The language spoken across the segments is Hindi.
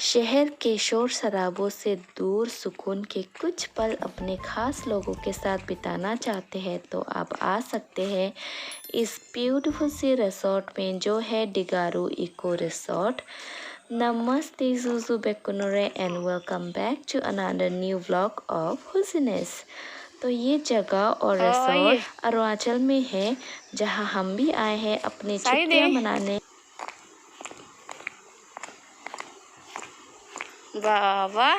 शहर के शोर शराबों से दूर सुकून के कुछ पल अपने खास लोगों के साथ बिताना चाहते हैं तो आप आ सकते हैं इस ब्यूटीफुल सी रिसोर्ट में, जो है डिगारू इको रिसोर्ट। नमस्ते जुजू बेकुनरे and welcome back to another new vlog of हुसनेस। तो ये जगह और रिसोर्ट अरुणाचल में है, जहां हम भी आए हैं अपनी छुट्टियां मनाने। बाबा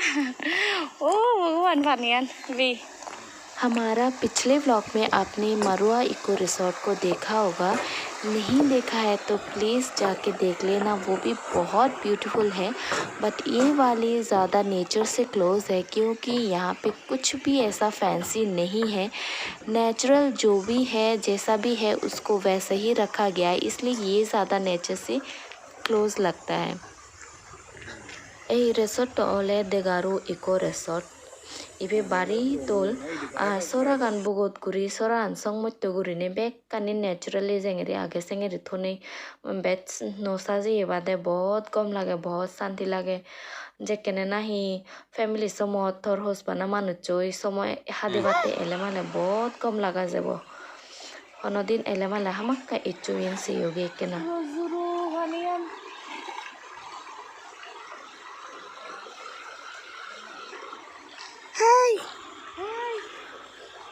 ओ भगवान पानियान भी। हमारा पिछले व्लॉग में आपने मरुआ इको रिसोर्ट को देखा होगा, नहीं देखा है तो प्लीज़ जाके देख लेना, वो भी बहुत ब्यूटीफुल है। बट ये वाली ज़्यादा नेचर से क्लोज है, क्योंकि यहाँ पे कुछ भी ऐसा फैंसी नहीं है। नेचुरल जो भी है, जैसा भी है, उसको वैसे ही रखा गया है, इसलिए ये ज़्यादा नेचर से क्लोज लगता है। रिसोर्ट ओले देगारू इको रिसोर्ट इबे बारी तोल सोरा गान बुगोत गुरी सोरा आंसंग मत्तो गुरी ने बेक कानी नेचुरली जेंगरी आगे सेंगरी थोने बेट नोसा जी बादे बहुत कम लागे, बहुत शांति लागे। जेकेने नाही फैमिली समय थोर होस बना मानु चोई समय हादे बाते एले माले बहुत कम लगा जेबो हनो दिन एले माले हमक्का इच्चो इन से योगे केना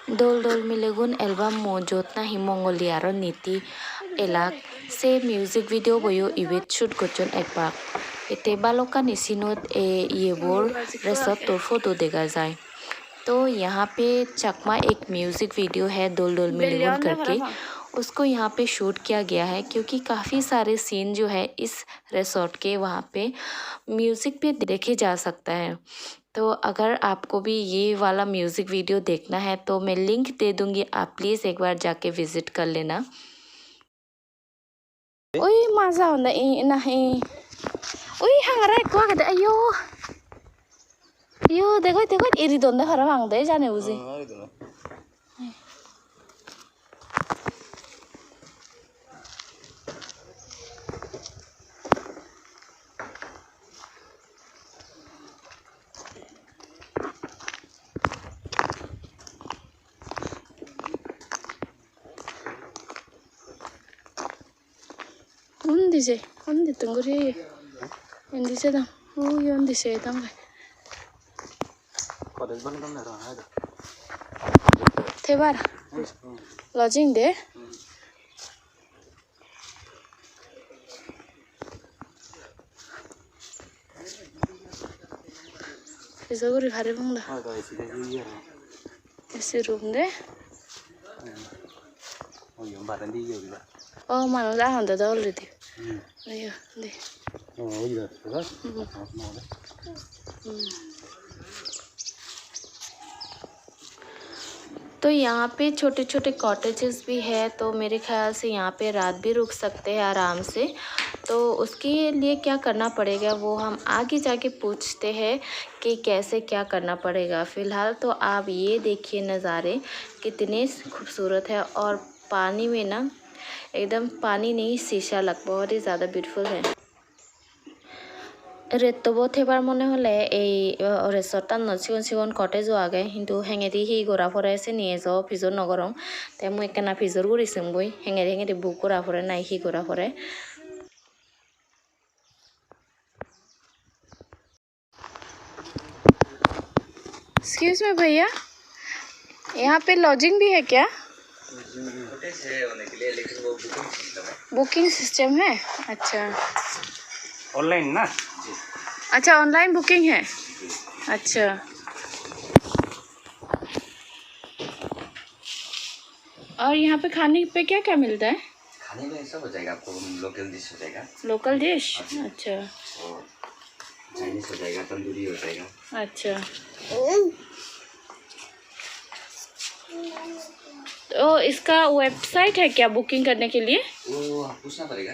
दोल दोल मिलेगुन एल्बम मौजूद ना ही मंगोलियारो नीति एलाक से म्यूजिक वीडियो बयो इवेट शूट गोचन एक बार इते बालोका निसिनोत ये बोर रेसोर्ट तो फोटो देखा जाए। तो यहाँ पे चकमा एक म्यूजिक वीडियो है दोल दोल मिलेगुन करके, उसको यहाँ पे शूट किया गया है, क्योंकि काफ़ी सारे सीन जो है इस रिसोर्ट के वहाँ पे म्यूज़िक पे देखे जा सकता है। तो अगर आपको भी ये वाला म्यूज़िक वीडियो देखना है तो मैं लिंक दे दूँगी, आप प्लीज़ एक बार जाके विजिट कर लेना। ओई मजा होंदा नहीं ओई हंगरा को आके अयो यो देखो देखो इरी दोंदे हरा भांगदे जाने उजी onde tunguri endi se dam o yondi se dam college बंद करना रहा है थे बार लॉजिंग दे ऐसा कोई खारे बंगला हाँ तो ऐसी जगह है ऐसे रूम दे ओ ये बारंदी ये भी ओ मानो जा हम तो ऑलरेडी अयो दे ओ इधर होगा तो यहाँ पे छोटे छोटे कॉटेजेस भी है, तो मेरे ख्याल से यहाँ पे रात भी रुक सकते हैं आराम से। तो उसके लिए क्या करना पड़ेगा वो हम आगे जाके पूछते हैं कि कैसे क्या करना पड़ेगा। फ़िलहाल तो आप ये देखिए नज़ारे कितने खूबसूरत है, और पानी में ना एकदम पानी नहीं शीशा लग, बहुत ही ज़्यादा ब्यूटीफुल है। रेतबो थेबार मने हले এই রিসর্টটার নচিগন চিগন কটেজ আগে কিন্তু হেঙেদি হি গোরা ফরে এসে নিয়ে যাও ফিজর নগরম তাই মুই কেনা ফিজর গুড়িছিং বই হেঙেদি হেঙেদি বুক গোরা ফরে নাই হি গোরা ফরে। एक्सक्यूज मी भैया यहाँ पे लॉजिंग भी है क्या? बुकिंग सिस्टम है। अच्छा ऑनलाइन ना अच्छा ऑनलाइन बुकिंग है। अच्छा और यहाँ पे खाने पे क्या क्या मिलता है? खाने में सब हो जाएगा आपको, लोकल डिश हो जाएगा। लोकल डिश अच्छा चाइनीज हो जाएगा, तंदूरी हो जाएगा। अच्छा तो इसका वेबसाइट है क्या बुकिंग करने के लिए? वो पूछना पड़ेगा।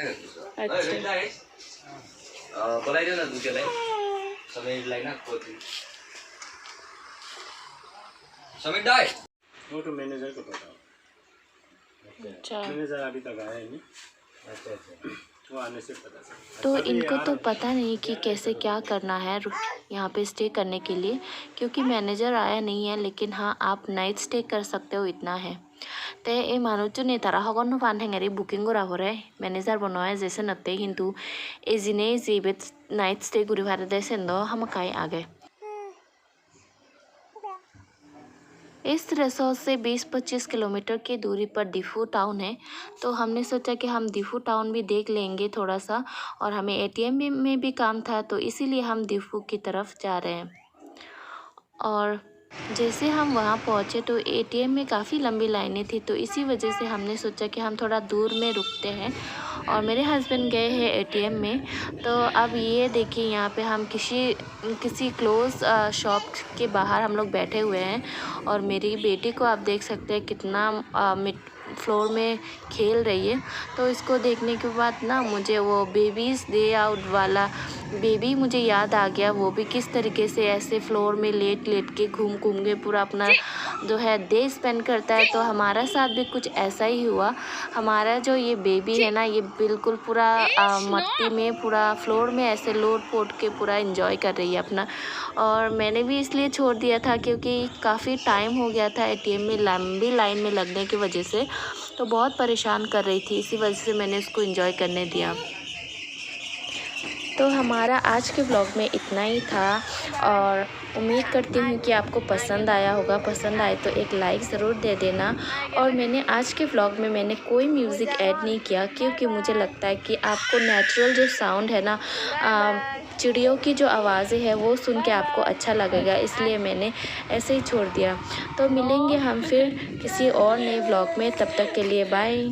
अच्छा बोलाइदियो न दुईजनालाई समीरलाई न कोही समीर दाइ वो तो मैनेजर को पता अच्छा मैनेजर अभी तक आया नहीं। अच्छा अच्छा वो आने से पता चला। तो इनको तो पता नहीं कि कैसे क्या करना है यहाँ पे स्टे करने के लिए, क्योंकि मैनेजर आया नहीं है। लेकिन हाँ, आप नाइट स्टे कर सकते हो, इतना है। ते এই মানুহজনে তারা সকলো পান ঠেঙেৰি বুকিং কৰা কৰে মেনেজাৰ বনোৱাই যেছে নতে, কিন্তু এই জিনে যে নাইট স্टे কৰি ভাড়া দেছে ন हमकाई आगे। इस रिसोर्ट से 20-25 किलोमीटर की दूरी पर डिफू टाउन है। तो हमने सोचा कि हम डिफू टाउन भी देख लेंगे थोड़ा सा, और हमें एटीएम में भी काम था, तो इसीलिए हम डिफू की तरफ जा रहे हैं। और जैसे हम वहाँ पहुँचे तो एटीएम में काफ़ी लंबी लाइनें थी, तो इसी वजह से हमने सोचा कि हम थोड़ा दूर में रुकते हैं। और मेरे हस्बैंड गए हैं एटीएम में। तो अब ये देखिए, यहाँ पे हम किसी क्लोज शॉप के बाहर हम लोग बैठे हुए हैं, और मेरी बेटी को आप देख सकते हैं कितना फ्लोर में खेल रही है। तो इसको देखने के बाद ना मुझे वो बेबीज़ डे आउट वाला बेबी मुझे याद आ गया। वो भी किस तरीके से ऐसे फ्लोर में लेट के घूम के पूरा अपना जो है डे स्पेंड करता है। तो हमारा साथ भी कुछ ऐसा ही हुआ। हमारा जो ये बेबी है ना, ये बिल्कुल पूरा मट्टी में पूरा फ्लोर में ऐसे लोट पोट के पूरा एंजॉय कर रही है अपना। और मैंने भी इसलिए छोड़ दिया था क्योंकि काफ़ी टाइम हो गया था एटीएम में लंबी लाइन में लगने की वजह से, तो बहुत परेशान कर रही थी। इसी वजह से मैंने उसको एंजॉय करने दिया। तो हमारा आज के ब्लॉग में इतना ही था, और उम्मीद करती हूँ कि आपको पसंद आया होगा। पसंद आए तो एक लाइक ज़रूर दे देना। और मैंने आज के ब्लॉग में मैंने कोई म्यूज़िक ऐड नहीं किया, क्योंकि मुझे लगता है कि आपको नेचुरल जो साउंड है ना, चिड़ियों की जो आवाज़ें हैं वो सुन के आपको अच्छा लगेगा, इसलिए मैंने ऐसे ही छोड़ दिया। तो मिलेंगे हम फिर किसी और नए ब्लॉग में, तब तक के लिए बाय।